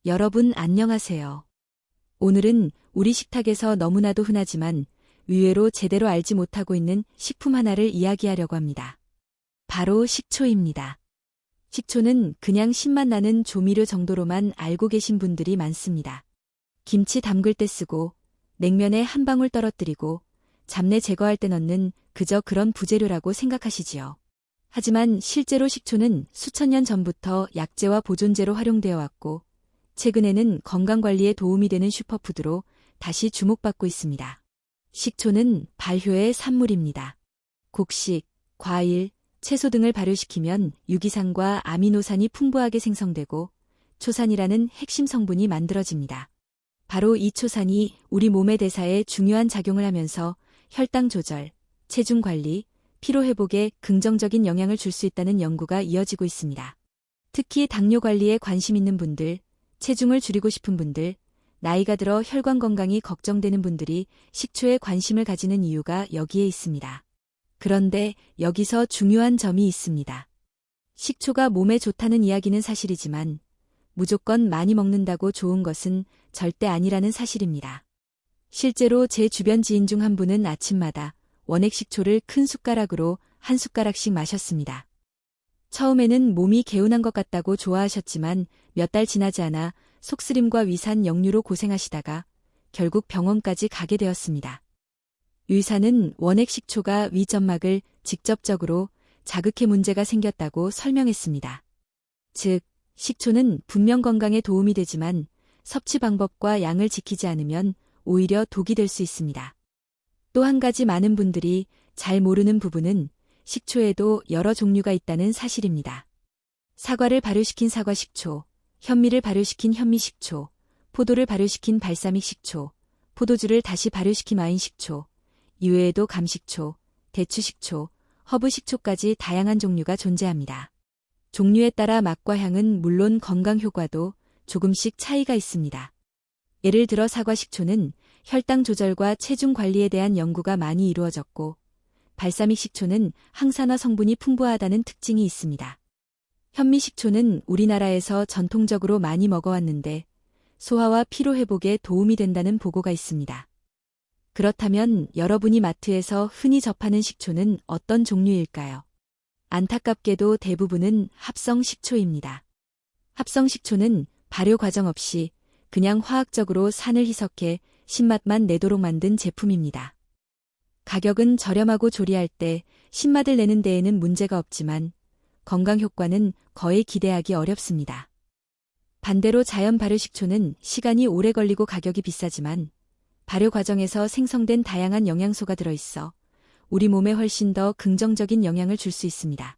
여러분 안녕하세요. 오늘은 우리 식탁에서 너무나도 흔하지만 의외로 제대로 알지 못하고 있는 식품 하나를 이야기하려고 합니다. 바로 식초입니다. 식초는 그냥 신맛 나는 조미료 정도로만 알고 계신 분들이 많습니다. 김치 담글 때 쓰고 냉면에 한 방울 떨어뜨리고 잡내 제거할 때 넣는 그저 그런 부재료라고 생각하시지요. 하지만 실제로 식초는 수천 년 전부터 약재와 보존제로 활용되어 왔고 최근에는 건강관리에 도움이 되는 슈퍼푸드로 다시 주목받고 있습니다. 식초는 발효의 산물입니다. 곡식, 과일, 채소 등을 발효시키면 유기산과 아미노산이 풍부하게 생성되고 초산이라는 핵심 성분이 만들어집니다. 바로 이 초산이 우리 몸의 대사에 중요한 작용을 하면서 혈당 조절, 체중 관리, 피로 회복에 긍정적인 영향을 줄 수 있다는 연구가 이어지고 있습니다. 특히 당뇨 관리에 관심 있는 분들, 체중을 줄이고 싶은 분들, 나이가 들어 혈관 건강이 걱정되는 분들이 식초에 관심을 가지는 이유가 여기에 있습니다. 그런데 여기서 중요한 점이 있습니다. 식초가 몸에 좋다는 이야기는 사실이지만 무조건 많이 먹는다고 좋은 것은 절대 아니라는 사실입니다. 실제로 제 주변 지인 중 한 분은 아침마다 원액 식초를 큰 숟가락으로 한 숟가락씩 마셨습니다. 처음에는 몸이 개운한 것 같다고 좋아하셨지만 몇 달 지나지 않아 속쓰림과 위산 역류로 고생하시다가 결국 병원까지 가게 되었습니다. 의사는 원액 식초가 위점막을 직접적으로 자극해 문제가 생겼다고 설명했습니다. 즉, 식초는 분명 건강에 도움이 되지만 섭취 방법과 양을 지키지 않으면 오히려 독이 될 수 있습니다. 또 한 가지 많은 분들이 잘 모르는 부분은 식초에도 여러 종류가 있다는 사실입니다. 사과를 발효시킨 사과식초, 현미를 발효시킨 현미식초, 포도를 발효시킨 발사믹 식초, 포도주를 다시 발효시킨 와인식초, 이외에도 감식초, 대추식초, 허브식초까지 다양한 종류가 존재합니다. 종류에 따라 맛과 향은 물론 건강 효과도 조금씩 차이가 있습니다. 예를 들어 사과식초는 혈당 조절과 체중 관리에 대한 연구가 많이 이루어졌고 발사믹 식초는 항산화 성분이 풍부하다는 특징이 있습니다. 현미식초는 우리나라에서 전통적으로 많이 먹어왔는데 소화와 피로 회복에 도움이 된다는 보고가 있습니다. 그렇다면 여러분이 마트에서 흔히 접하는 식초는 어떤 종류일까요? 안타깝게도 대부분은 합성 식초입니다. 합성 식초는 발효 과정 없이 그냥 화학적으로 산을 희석해 신맛만 내도록 만든 제품입니다. 가격은 저렴하고 조리할 때 신맛을 내는 데에는 문제가 없지만 건강 효과는 거의 기대하기 어렵습니다. 반대로 자연 발효 식초는 시간이 오래 걸리고 가격이 비싸지만 발효 과정에서 생성된 다양한 영양소가 들어있어 우리 몸에 훨씬 더 긍정적인 영향을 줄 수 있습니다.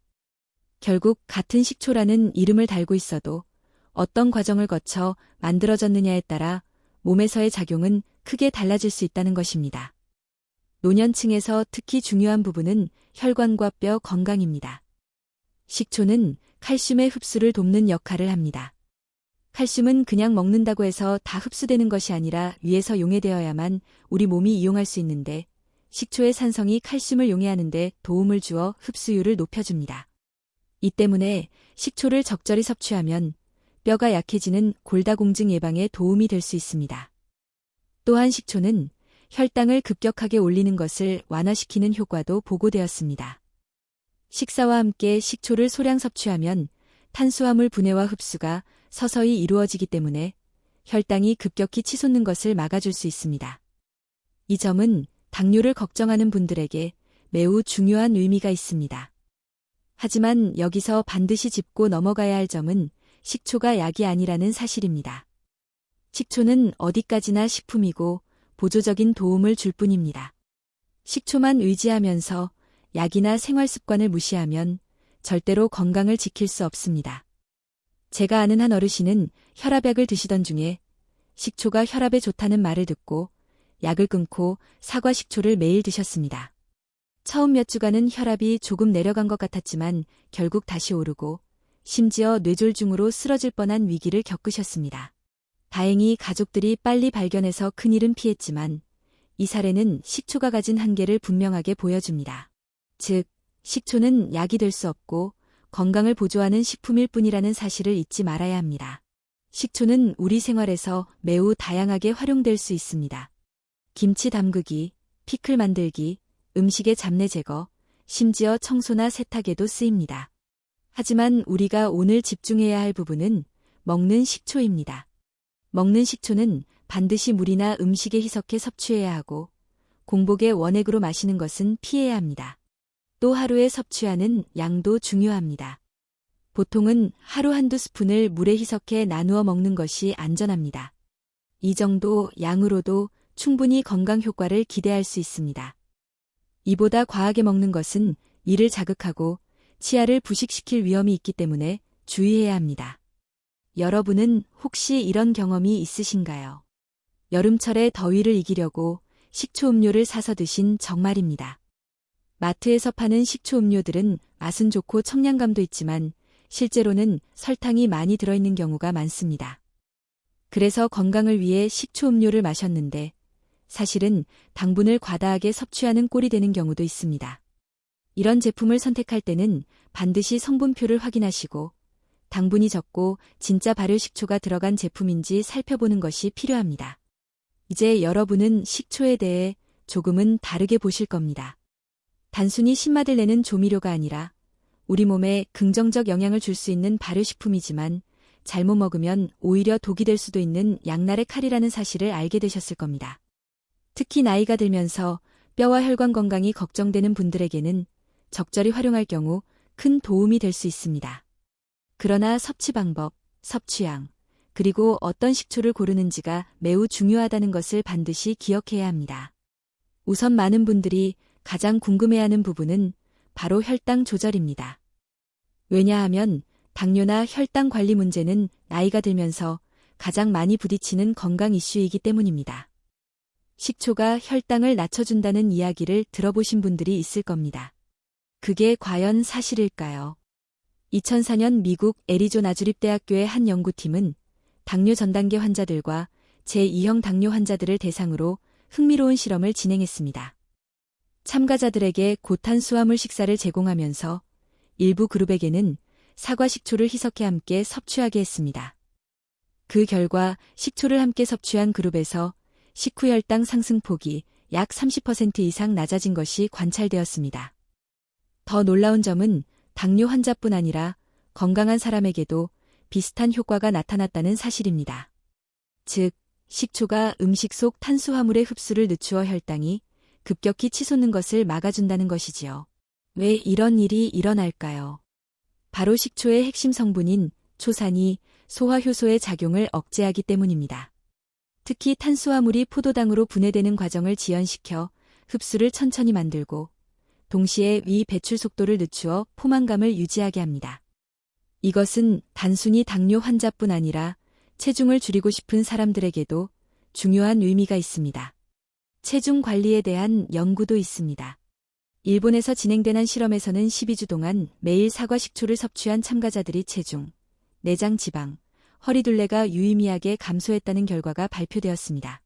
결국 같은 식초라는 이름을 달고 있어도 어떤 과정을 거쳐 만들어졌느냐에 따라 몸에서의 작용은 크게 달라질 수 있다는 것입니다. 노년층에서 특히 중요한 부분은 혈관과 뼈 건강입니다. 식초는 칼슘의 흡수를 돕는 역할을 합니다. 칼슘은 그냥 먹는다고 해서 다 흡수되는 것이 아니라 위에서 용해되어야만 우리 몸이 이용할 수 있는데 식초의 산성이 칼슘을 용해하는 데 도움을 주어 흡수율을 높여줍니다. 이 때문에 식초를 적절히 섭취하면 뼈가 약해지는 골다공증 예방에 도움이 될 수 있습니다. 또한 식초는 혈당을 급격하게 올리는 것을 완화시키는 효과도 보고되었습니다. 식사와 함께 식초를 소량 섭취하면 탄수화물 분해와 흡수가 서서히 이루어지기 때문에 혈당이 급격히 치솟는 것을 막아줄 수 있습니다. 이 점은 당뇨를 걱정하는 분들에게 매우 중요한 의미가 있습니다. 하지만 여기서 반드시 짚고 넘어가야 할 점은 식초가 약이 아니라는 사실입니다. 식초는 어디까지나 식품이고 보조적인 도움을 줄 뿐입니다. 식초만 의지하면서 약이나 생활 습관을 무시하면 절대로 건강을 지킬 수 없습니다. 제가 아는 한 어르신은 혈압약을 드시던 중에 식초가 혈압에 좋다는 말을 듣고 약을 끊고 사과 식초를 매일 드셨습니다. 처음 몇 주간은 혈압이 조금 내려간 것 같았지만 결국 다시 오르고 심지어 뇌졸중으로 쓰러질 뻔한 위기를 겪으셨습니다. 다행히 가족들이 빨리 발견해서 큰일은 피했지만 이 사례는 식초가 가진 한계를 분명하게 보여줍니다. 즉, 식초는 약이 될 수 없고 건강을 보조하는 식품일 뿐이라는 사실을 잊지 말아야 합니다. 식초는 우리 생활에서 매우 다양하게 활용될 수 있습니다. 김치 담그기, 피클 만들기, 음식의 잡내 제거, 심지어 청소나 세탁에도 쓰입니다. 하지만 우리가 오늘 집중해야 할 부분은 먹는 식초입니다. 먹는 식초는 반드시 물이나 음식에 희석해 섭취해야 하고 공복에 원액으로 마시는 것은 피해야 합니다. 또 하루에 섭취하는 양도 중요합니다. 보통은 하루 한두 스푼을 물에 희석해 나누어 먹는 것이 안전합니다. 이 정도 양으로도 충분히 건강 효과를 기대할 수 있습니다. 이보다 과하게 먹는 것은 이를 자극하고 치아를 부식시킬 위험이 있기 때문에 주의해야 합니다. 여러분은 혹시 이런 경험이 있으신가요? 여름철의 더위를 이기려고 식초 음료를 사서 드신 적 말입니다. 마트에서 파는 식초 음료들은 맛은 좋고 청량감도 있지만 실제로는 설탕이 많이 들어있는 경우가 많습니다. 그래서 건강을 위해 식초 음료를 마셨는데 사실은 당분을 과다하게 섭취하는 꼴이 되는 경우도 있습니다. 이런 제품을 선택할 때는 반드시 성분표를 확인하시고 당분이 적고 진짜 발효식초가 들어간 제품인지 살펴보는 것이 필요합니다. 이제 여러분은 식초에 대해 조금은 다르게 보실 겁니다. 단순히 신맛을 내는 조미료가 아니라 우리 몸에 긍정적 영향을 줄 수 있는 발효식품이지만 잘못 먹으면 오히려 독이 될 수도 있는 양날의 칼이라는 사실을 알게 되셨을 겁니다. 특히 나이가 들면서 뼈와 혈관 건강이 걱정되는 분들에게는 적절히 활용할 경우 큰 도움이 될 수 있습니다. 그러나 섭취 방법, 섭취량, 그리고 어떤 식초를 고르는지가 매우 중요하다는 것을 반드시 기억해야 합니다. 우선 많은 분들이 가장 궁금해하는 부분은 바로 혈당 조절입니다. 왜냐하면 당뇨나 혈당 관리 문제는 나이가 들면서 가장 많이 부딪히는 건강 이슈이기 때문입니다. 식초가 혈당을 낮춰준다는 이야기를 들어보신 분들이 있을 겁니다. 그게 과연 사실일까요? 2004년 미국 애리조나 주립대학교의 한 연구팀은 당뇨 전단계 환자들과 제2형 당뇨 환자들을 대상으로 흥미로운 실험을 진행했습니다. 참가자들에게 고탄수화물 식사를 제공하면서 일부 그룹에게는 사과 식초를 희석해 함께 섭취하게 했습니다. 그 결과 식초를 함께 섭취한 그룹에서 식후 혈당 상승폭이 약 30% 이상 낮아진 것이 관찰되었습니다. 더 놀라운 점은 당뇨 환자뿐 아니라 건강한 사람에게도 비슷한 효과가 나타났다는 사실입니다. 즉, 식초가 음식 속 탄수화물의 흡수를 늦추어 혈당이 급격히 치솟는 것을 막아준다는 것이지요. 왜 이런 일이 일어날까요? 바로 식초의 핵심 성분인 초산이 소화효소의 작용을 억제하기 때문입니다. 특히 탄수화물이 포도당으로 분해되는 과정을 지연시켜 흡수를 천천히 만들고 동시에 위 배출 속도를 늦추어 포만감을 유지하게 합니다. 이것은 단순히 당뇨 환자뿐 아니라 체중을 줄이고 싶은 사람들에게도 중요한 의미가 있습니다. 체중 관리에 대한 연구도 있습니다. 일본에서 진행된 한 실험에서는 12주 동안 매일 사과 식초를 섭취한 참가자들이 체중, 내장 지방, 허리둘레가 유의미하게 감소했다는 결과가 발표되었습니다.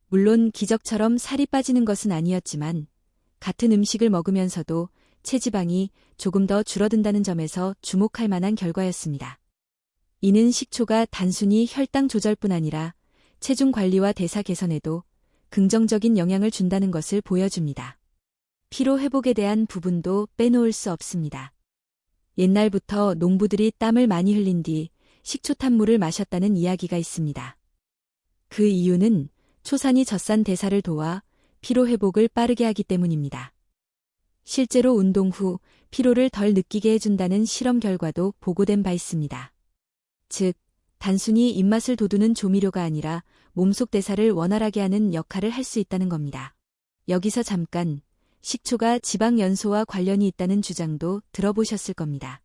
물론 기적처럼 살이 빠지는 것은 아니었지만 같은 음식을 먹으면서도 체지방이 조금 더 줄어든다는 점에서 주목할 만한 결과였습니다. 이는 식초가 단순히 혈당 조절뿐 아니라 체중 관리와 대사 개선에도 긍정적인 영향을 준다는 것을 보여줍니다. 피로 회복에 대한 부분도 빼놓을 수 없습니다. 옛날부터 농부들이 땀을 많이 흘린 뒤 식초탄물을 마셨다는 이야기가 있습니다. 그 이유는 초산이 젖산 대사를 도와 피로 회복을 빠르게 하기 때문입니다. 실제로 운동 후 피로를 덜 느끼게 해준다는 실험 결과도 보고된 바 있습니다. 즉, 단순히 입맛을 돋우는 조미료가 아니라 몸속 대사를 원활하게 하는 역할을 할 수 있다는 겁니다. 여기서 잠깐, 식초가 지방 연소와 관련이 있다는 주장도 들어보셨을 겁니다.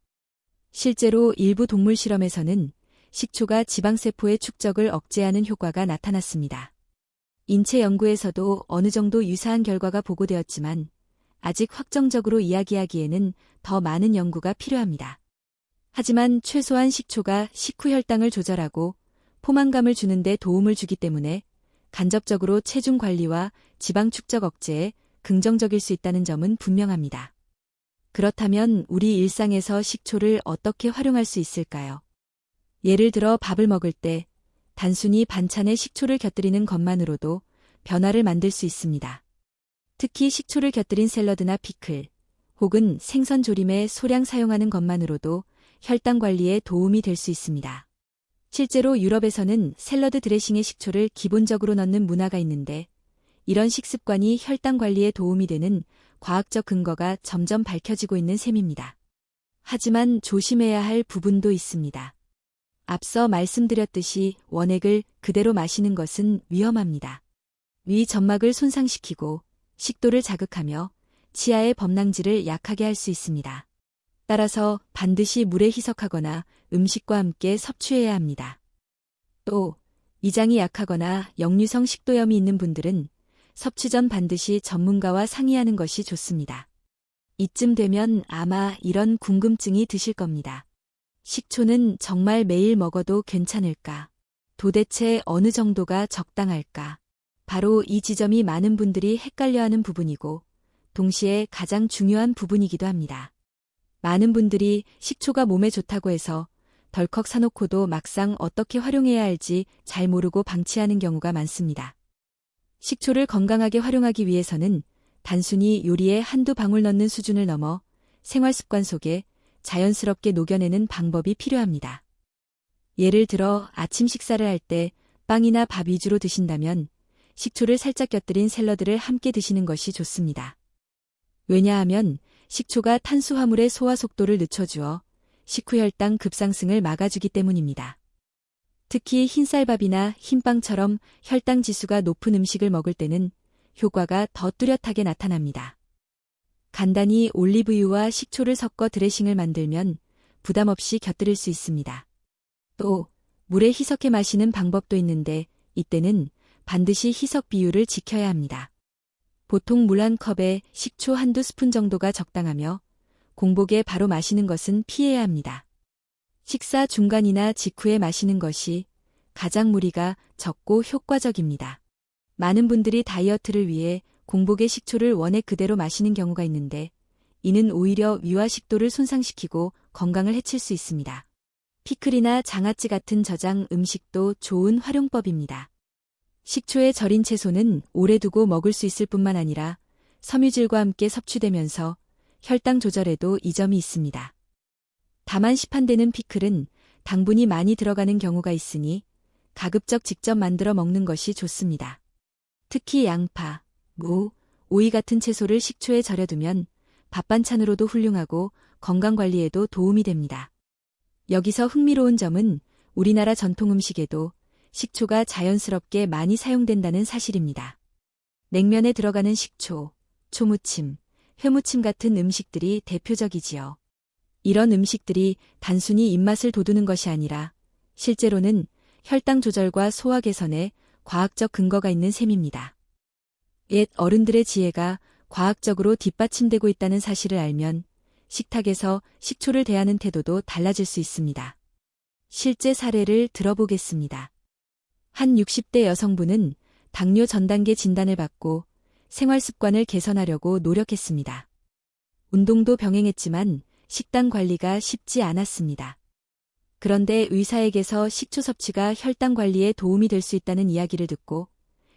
실제로 일부 동물 실험에서는 식초가 지방세포의 축적을 억제하는 효과가 나타났습니다. 인체 연구에서도 어느 정도 유사한 결과가 보고되었지만 아직 확정적으로 이야기하기에는 더 많은 연구가 필요합니다. 하지만 최소한 식초가 식후 혈당을 조절하고 포만감을 주는 데 도움을 주기 때문에 간접적으로 체중 관리와 지방 축적 억제에 긍정적일 수 있다는 점은 분명합니다. 그렇다면 우리 일상에서 식초를 어떻게 활용할 수 있을까요? 예를 들어 밥을 먹을 때 단순히 반찬에 식초를 곁들이는 것만으로도 변화를 만들 수 있습니다. 특히 식초를 곁들인 샐러드나 피클, 혹은 생선 조림에 소량 사용하는 것만으로도 혈당 관리에 도움이 될 수 있습니다. 실제로 유럽에서는 샐러드 드레싱에 식초를 기본적으로 넣는 문화가 있는데, 이런 식습관이 혈당 관리에 도움이 되는 과학적 근거가 점점 밝혀지고 있는 셈입니다. 하지만 조심해야 할 부분도 있습니다. 앞서 말씀드렸듯이 원액을 그대로 마시는 것은 위험합니다. 위 점막을 손상시키고 식도를 자극하며 치아의 범랑질을 약하게 할 수 있습니다. 따라서 반드시 물에 희석하거나 음식과 함께 섭취해야 합니다. 또 위장이 약하거나 역류성 식도염이 있는 분들은 섭취 전 반드시 전문가와 상의하는 것이 좋습니다. 이쯤 되면 아마 이런 궁금증이 드실 겁니다. 식초는 정말 매일 먹어도 괜찮을까? 도대체 어느 정도가 적당할까? 바로 이 지점이 많은 분들이 헷갈려하는 부분이고 동시에 가장 중요한 부분이기도 합니다. 많은 분들이 식초가 몸에 좋다고 해서 덜컥 사놓고도 막상 어떻게 활용해야 할지 잘 모르고 방치하는 경우가 많습니다. 식초를 건강하게 활용하기 위해서는 단순히 요리에 한두 방울 넣는 수준을 넘어 생활 습관 속에 자연스럽게 녹여내는 방법이 필요합니다. 예를 들어 아침 식사를 할 때 빵이나 밥 위주로 드신다면 식초를 살짝 곁들인 샐러드를 함께 드시는 것이 좋습니다. 왜냐하면 식초가 탄수화물의 소화 속도를 늦춰주어 식후 혈당 급상승을 막아주기 때문입니다. 특히 흰쌀밥이나 흰빵처럼 혈당 지수가 높은 음식을 먹을 때는 효과가 더 뚜렷하게 나타납니다. 간단히 올리브유와 식초를 섞어 드레싱을 만들면 부담 없이 곁들일 수 있습니다. 또 물에 희석해 마시는 방법도 있는데 이때는 반드시 희석 비율을 지켜야 합니다. 보통 물 한 컵에 식초 한두 스푼 정도가 적당하며 공복에 바로 마시는 것은 피해야 합니다. 식사 중간이나 직후에 마시는 것이 가장 무리가 적고 효과적입니다. 많은 분들이 다이어트를 위해 공복에 식초를 원액 그대로 마시는 경우가 있는데 이는 오히려 위와 식도를 손상시키고 건강을 해칠 수 있습니다. 피클이나 장아찌 같은 저장 음식도 좋은 활용법입니다. 식초에 절인 채소는 오래 두고 먹을 수 있을 뿐만 아니라 섬유질과 함께 섭취되면서 혈당 조절에도 이점이 있습니다. 다만 시판되는 피클은 당분이 많이 들어가는 경우가 있으니 가급적 직접 만들어 먹는 것이 좋습니다. 특히 양파, 무, 오이 같은 채소를 식초에 절여두면 밥 반찬으로도 훌륭하고 건강관리에도 도움이 됩니다. 여기서 흥미로운 점은 우리나라 전통 음식에도 식초가 자연스럽게 많이 사용된다는 사실입니다. 냉면에 들어가는 식초, 초무침, 회무침 같은 음식들이 대표적이지요. 이런 음식들이 단순히 입맛을 돋우는 것이 아니라 실제로는 혈당 조절과 소화 개선에 과학적 근거가 있는 셈입니다. 옛 어른들의 지혜가 과학적으로 뒷받침되고 있다는 사실을 알면 식탁에서 식초를 대하는 태도도 달라질 수 있습니다. 실제 사례를 들어보겠습니다. 한 60대 여성분은 당뇨 전 단계 진단을 받고 생활 습관을 개선하려고 노력했습니다. 운동도 병행했지만 식단 관리가 쉽지 않았습니다. 그런데 의사에게서 식초 섭취가 혈당 관리에 도움이 될 수 있다는 이야기를 듣고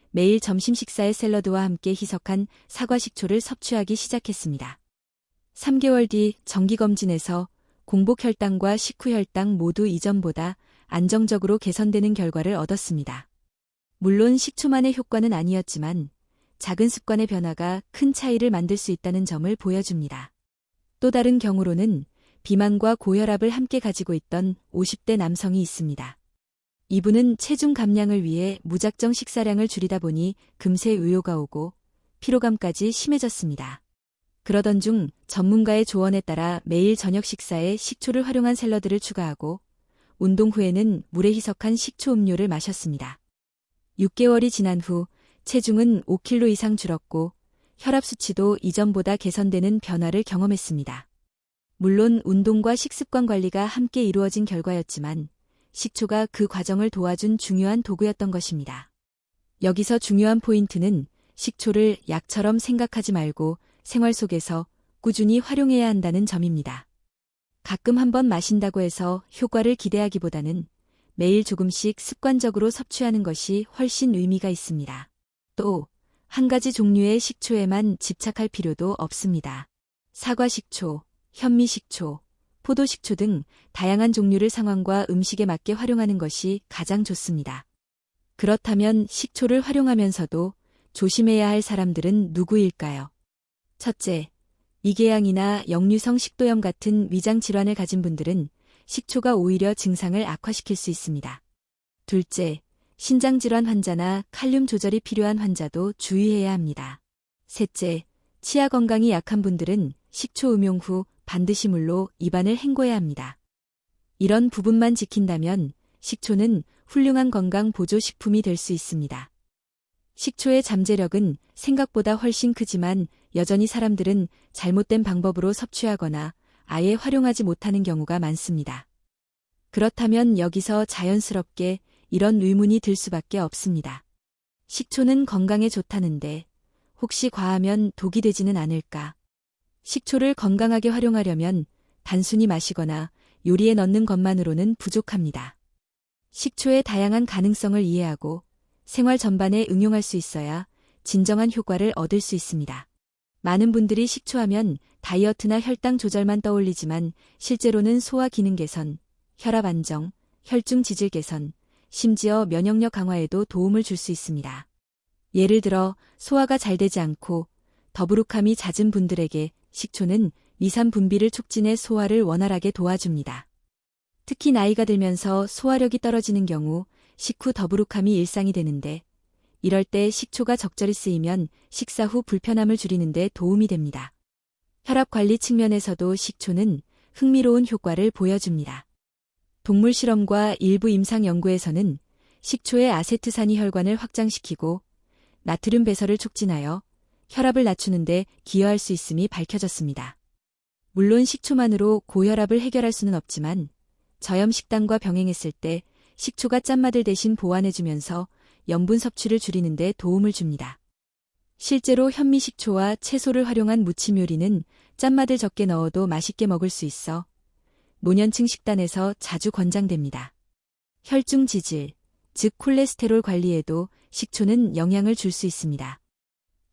매일 점심 식사에 샐러드와 함께 희석한 사과 식초를 섭취하기 시작했습니다. 3개월 뒤 정기검진에서 공복 혈당과 식후 혈당 모두 이전보다 안정적으로 개선되는 결과를 얻었습니다. 물론 식초만의 효과는 아니었지만 작은 습관의 변화가 큰 차이를 만들 수 있다는 점을 보여줍니다. 또 다른 경우로는 비만과 고혈압을 함께 가지고 있던 50대 남성이 있습니다. 이분은 체중 감량을 위해 무작정 식사량을 줄이다 보니 금세 의욕가 오고 피로감까지 심해졌습니다. 그러던 중 전문가의 조언에 따라 매일 저녁 식사에 식초를 활용한 샐러드를 추가하고 운동 후에는 물에 희석한 식초 음료를 마셨습니다. 6개월이 지난 후 체중은 5kg 이상 줄었고 혈압 수치도 이전보다 개선되는 변화를 경험했습니다. 물론 운동과 식습관 관리가 함께 이루어진 결과였지만 식초가 그 과정을 도와준 중요한 도구였던 것입니다. 여기서 중요한 포인트는 식초를 약처럼 생각하지 말고 생활 속에서 꾸준히 활용해야 한다는 점입니다. 가끔 한번 마신다고 해서 효과를 기대하기보다는 매일 조금씩 습관적으로 섭취하는 것이 훨씬 의미가 있습니다. 또, 한 가지 종류의 식초에만 집착할 필요도 없습니다. 사과식초, 현미식초, 포도식초 등 다양한 종류를 상황과 음식에 맞게 활용하는 것이 가장 좋습니다. 그렇다면 식초를 활용하면서도 조심해야 할 사람들은 누구일까요? 첫째, 위궤양이나 역류성 식도염 같은 위장 질환을 가진 분들은 식초가 오히려 증상을 악화시킬 수 있습니다. 둘째, 신장질환 환자나 칼륨 조절이 필요한 환자도 주의해야 합니다. 셋째, 치아 건강이 약한 분들은 식초 음용 후 반드시 물로 입안을 헹궈야 합니다. 이런 부분만 지킨다면 식초는 훌륭한 건강 보조 식품이 될 수 있습니다. 식초의 잠재력은 생각보다 훨씬 크지만 여전히 사람들은 잘못된 방법으로 섭취하거나 아예 활용하지 못하는 경우가 많습니다. 그렇다면 여기서 자연스럽게 이런 의문이 들 수밖에 없습니다. 식초는 건강에 좋다는데 혹시 과하면 독이 되지는 않을까? 식초를 건강하게 활용하려면 단순히 마시거나 요리에 넣는 것만으로는 부족합니다. 식초의 다양한 가능성을 이해하고 생활 전반에 응용할 수 있어야 진정한 효과를 얻을 수 있습니다. 많은 분들이 식초하면 다이어트나 혈당 조절만 떠올리지만 실제로는 소화 기능 개선, 혈압 안정, 혈중 지질 개선, 심지어 면역력 강화에도 도움을 줄 수 있습니다. 예를 들어 소화가 잘 되지 않고 더부룩함이 잦은 분들에게 식초는 미산 분비를 촉진해 소화를 원활하게 도와줍니다. 특히 나이가 들면서 소화력이 떨어지는 경우 식후 더부룩함이 일상이 되는데 이럴 때 식초가 적절히 쓰이면 식사 후 불편함을 줄이는 데 도움이 됩니다. 혈압 관리 측면에서도 식초는 흥미로운 효과를 보여줍니다. 동물 실험과 일부 임상 연구에서는 식초의 아세트산이 혈관을 확장시키고 나트륨 배설을 촉진하여 혈압을 낮추는 데 기여할 수 있음이 밝혀졌습니다. 물론 식초만으로 고혈압을 해결할 수는 없지만 저염 식단과 병행했을 때 식초가 짠맛을 대신 보완해주면서 염분 섭취를 줄이는 데 도움을 줍니다. 실제로 현미식초와 채소를 활용한 무침 요리는 짠맛을 적게 넣어도 맛있게 먹을 수 있어 노년층 식단에서 자주 권장됩니다. 혈중 지질, 즉 콜레스테롤 관리에도 식초는 영향을 줄 수 있습니다.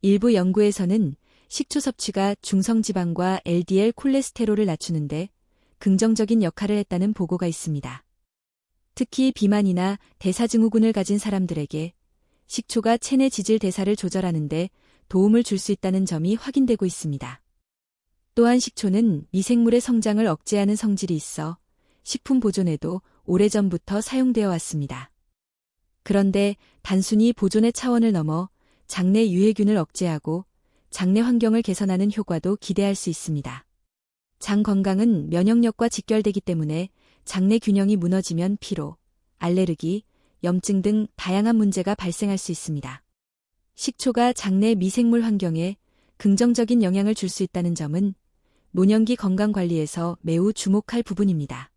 일부 연구에서는 식초 섭취가 중성지방과 LDL 콜레스테롤을 낮추는데 긍정적인 역할을 했다는 보고가 있습니다. 특히 비만이나 대사증후군을 가진 사람들에게 식초가 체내 지질 대사를 조절하는 데 도움을 줄 수 있다는 점이 확인되고 있습니다. 또한 식초는 미생물의 성장을 억제하는 성질이 있어 식품 보존에도 오래전부터 사용되어 왔습니다. 그런데 단순히 보존의 차원을 넘어 장내 유해균을 억제하고 장내 환경을 개선하는 효과도 기대할 수 있습니다. 장 건강은 면역력과 직결되기 때문에 장내 균형이 무너지면 피로, 알레르기, 염증 등 다양한 문제가 발생할 수 있습니다. 식초가 장내 미생물 환경에 긍정적인 영향을 줄 수 있다는 점은 노년기 건강관리에서 매우 주목할 부분입니다.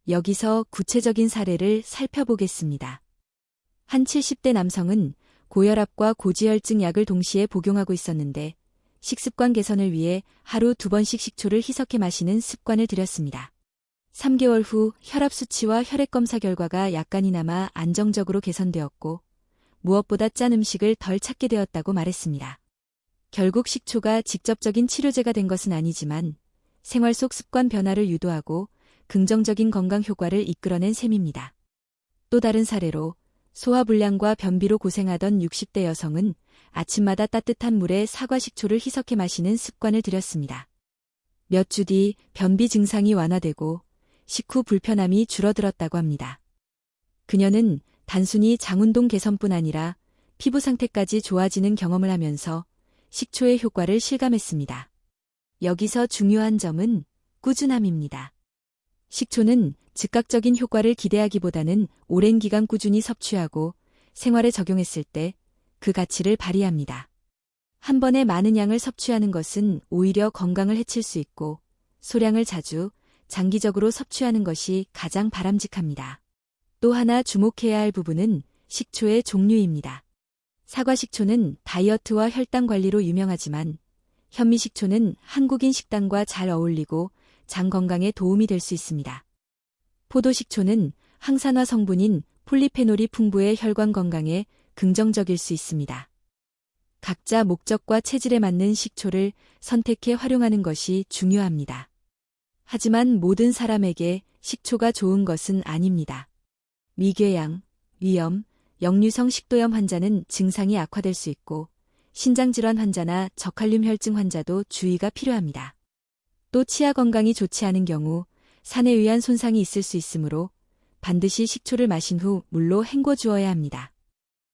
여기서 구체적인 사례를 살펴보겠습니다. 한 70대 남성은 고혈압과 고지혈증 약을 동시에 복용하고 있었는데 식습관 개선을 위해 하루 2번씩 식초를 희석해 마시는 습관을 들였습니다. 3개월 후 혈압 수치와 혈액 검사 결과가 약간이나마 안정적으로 개선되었고 무엇보다 짠 음식을 덜 찾게 되었다고 말했습니다. 결국 식초가 직접적인 치료제가 된 것은 아니지만 생활 속 습관 변화를 유도하고 긍정적인 건강 효과를 이끌어낸 셈입니다. 또 다른 사례로 소화불량과 변비로 고생하던 60대 여성은 아침마다 따뜻한 물에 사과식초를 희석해 마시는 습관을 들였습니다. 몇 주 뒤 변비 증상이 완화되고 식후 불편함이 줄어들었다고 합니다. 그녀는 단순히 장운동 개선뿐 아니라 피부 상태까지 좋아지는 경험을 하면서 식초의 효과를 실감했습니다. 여기서 중요한 점은 꾸준함입니다. 식초는 즉각적인 효과를 기대하기보다는 오랜 기간 꾸준히 섭취하고 생활에 적용했을 때 그 가치를 발휘합니다. 한 번에 많은 양을 섭취하는 것은 오히려 건강을 해칠 수 있고 소량을 자주, 장기적으로 섭취하는 것이 가장 바람직합니다. 또 하나 주목해야 할 부분은 식초의 종류입니다. 사과식초는 다이어트와 혈당 관리로 유명하지만 현미식초는 한국인 식단과 잘 어울리고 장 건강에 도움이 될 수 있습니다. 포도식초는 항산화 성분인 폴리페놀이 풍부해 혈관 건강에 긍정적일 수 있습니다. 각자 목적과 체질에 맞는 식초를 선택해 활용하는 것이 중요합니다. 하지만 모든 사람에게 식초가 좋은 것은 아닙니다. 미궤양, 위염, 역류성 식도염 환자는 증상이 악화될 수 있고 신장질환 환자나 저칼륨 혈증 환자도 주의가 필요합니다. 또 치아 건강이 좋지 않은 경우 산에 의한 손상이 있을 수 있으므로 반드시 식초를 마신 후 물로 헹궈 주어야 합니다.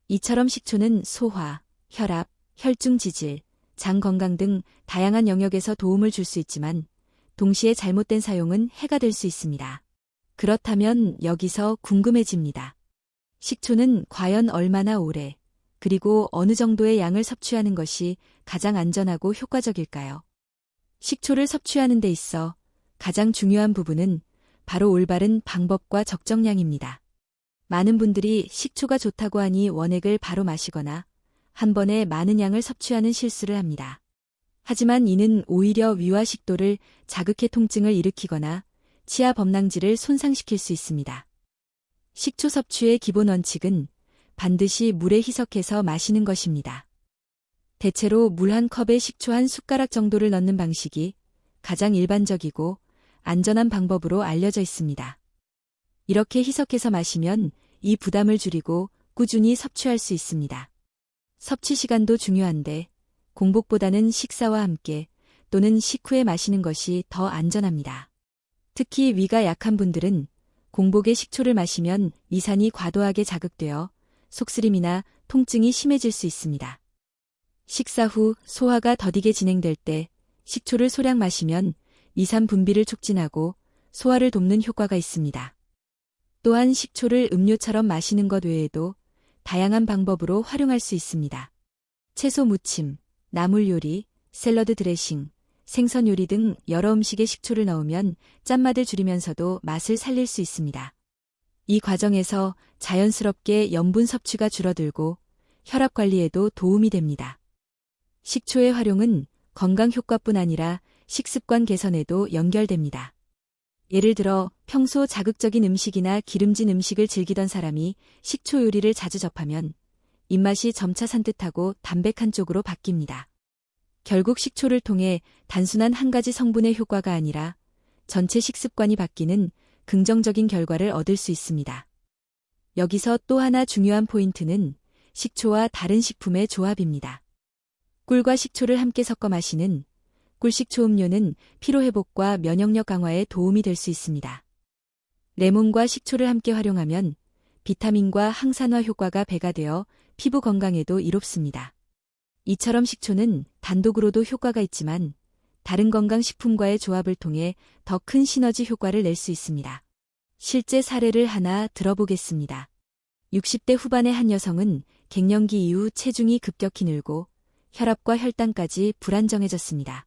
이처럼 식초는 소화, 혈압, 혈중 지질, 장 건강 등 다양한 영역에서 도움을 줄 수 있지만 동시에 잘못된 사용은 해가 될 수 있습니다. 그렇다면 여기서 궁금해집니다. 식초는 과연 얼마나 오래, 그리고 어느 정도의 양을 섭취하는 것이 가장 안전하고 효과적일까요? 식초를 섭취하는 데 있어 가장 중요한 부분은 바로 올바른 방법과 적정량입니다. 많은 분들이 식초가 좋다고 하니 원액을 바로 마시거나 한 번에 많은 양을 섭취하는 실수를 합니다. 하지만 이는 오히려 위와 식도를 자극해 통증을 일으키거나 치아 범랑지를 손상시킬 수 있습니다. 식초 섭취의 기본 원칙은 반드시 물에 희석해서 마시는 것입니다. 대체로 물 한 컵에 식초 한 숟가락 정도를 넣는 방식이 가장 일반적이고 안전한 방법으로 알려져 있습니다. 이렇게 희석해서 마시면 이 부담을 줄이고 꾸준히 섭취할 수 있습니다. 섭취 시간도 중요한데 공복보다는 식사와 함께 또는 식후에 마시는 것이 더 안전합니다. 특히 위가 약한 분들은 공복에 식초를 마시면 위산이 과도하게 자극되어 속쓰림이나 통증이 심해질 수 있습니다. 식사 후 소화가 더디게 진행될 때 식초를 소량 마시면 위산 분비를 촉진하고 소화를 돕는 효과가 있습니다. 또한 식초를 음료처럼 마시는 것 외에도 다양한 방법으로 활용할 수 있습니다. 채소 무침, 나물 요리, 샐러드 드레싱, 생선 요리 등 여러 음식에 식초를 넣으면 짠맛을 줄이면서도 맛을 살릴 수 있습니다. 이 과정에서 자연스럽게 염분 섭취가 줄어들고 혈압 관리에도 도움이 됩니다. 식초의 활용은 건강 효과뿐 아니라 식습관 개선에도 연결됩니다. 예를 들어 평소 자극적인 음식이나 기름진 음식을 즐기던 사람이 식초 요리를 자주 접하면 입맛이 점차 산뜻하고 담백한 쪽으로 바뀝니다. 결국 식초를 통해 단순한 한 가지 성분의 효과가 아니라 전체 식습관이 바뀌는 긍정적인 결과를 얻을 수 있습니다. 여기서 또 하나 중요한 포인트는 식초와 다른 식품의 조합입니다. 꿀과 식초를 함께 섞어 마시는 꿀식초 음료는 피로회복과 면역력 강화에 도움이 될 수 있습니다. 레몬과 식초를 함께 활용하면 비타민과 항산화 효과가 배가 되어 피부 건강에도 이롭습니다. 이처럼 식초는 단독으로도 효과가 있지만 다른 건강식품과의 조합을 통해 더 큰 시너지 효과를 낼 수 있습니다. 실제 사례를 하나 들어보겠습니다. 60대 후반의 한 여성은 갱년기 이후 체중이 급격히 늘고 혈압과 혈당까지 불안정해졌습니다.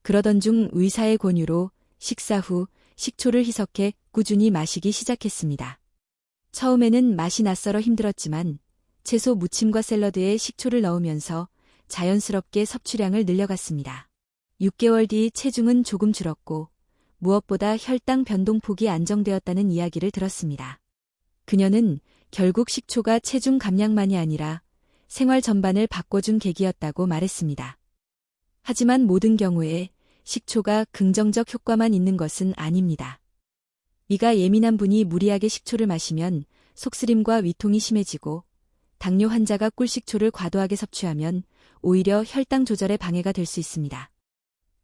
그러던 중 의사의 권유로 식사 후 식초를 희석해 꾸준히 마시기 시작했습니다. 처음에는 맛이 낯설어 힘들었지만 채소 무침과 샐러드에 식초를 넣으면서 자연스럽게 섭취량을 늘려갔습니다. 6개월 뒤 체중은 조금 줄었고 무엇보다 혈당 변동폭이 안정되었다는 이야기를 들었습니다. 그녀는 결국 식초가 체중 감량만이 아니라 생활 전반을 바꿔준 계기였다고 말했습니다. 하지만 모든 경우에 식초가 긍정적 효과만 있는 것은 아닙니다. 위가 예민한 분이 무리하게 식초를 마시면 속쓰림과 위통이 심해지고 당뇨 환자가 꿀식초를 과도하게 섭취하면 오히려 혈당 조절에 방해가 될 수 있습니다.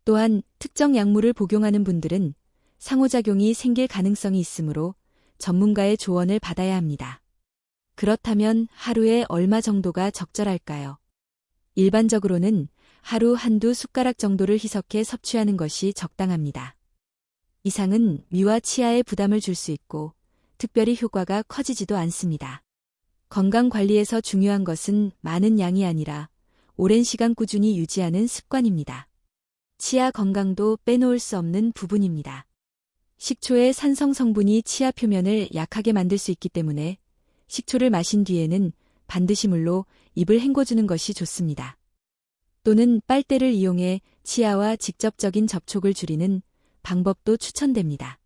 또한 특정 약물을 복용하는 분들은 상호작용이 생길 가능성이 있으므로 전문가의 조언을 받아야 합니다. 그렇다면 하루에 얼마 정도가 적절할까요? 일반적으로는 하루 한두 숟가락 정도를 희석해 섭취하는 것이 적당합니다. 이상은 위와 치아에 부담을 줄 수 있고 특별히 효과가 커지지도 않습니다. 건강 관리에서 중요한 것은 많은 양이 아니라 오랜 시간 꾸준히 유지하는 습관입니다. 치아 건강도 빼놓을 수 없는 부분입니다. 식초의 산성 성분이 치아 표면을 약하게 만들 수 있기 때문에 식초를 마신 뒤에는 반드시 물로 입을 헹궈주는 것이 좋습니다. 또는 빨대를 이용해 치아와 직접적인 접촉을 줄이는 방법도 추천됩니다.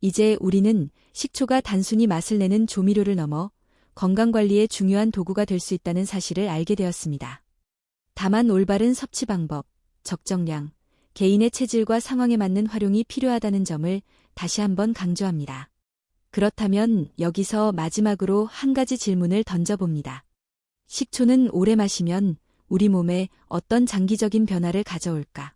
이제 우리는 식초가 단순히 맛을 내는 조미료를 넘어 건강관리의 중요한 도구가 될 수 있다는 사실을 알게 되었습니다. 다만 올바른 섭취 방법, 적정량, 개인의 체질과 상황에 맞는 활용이 필요하다는 점을 다시 한번 강조합니다. 그렇다면 여기서 마지막으로 한 가지 질문을 던져봅니다. 식초는 오래 마시면 우리 몸에 어떤 장기적인 변화를 가져올까?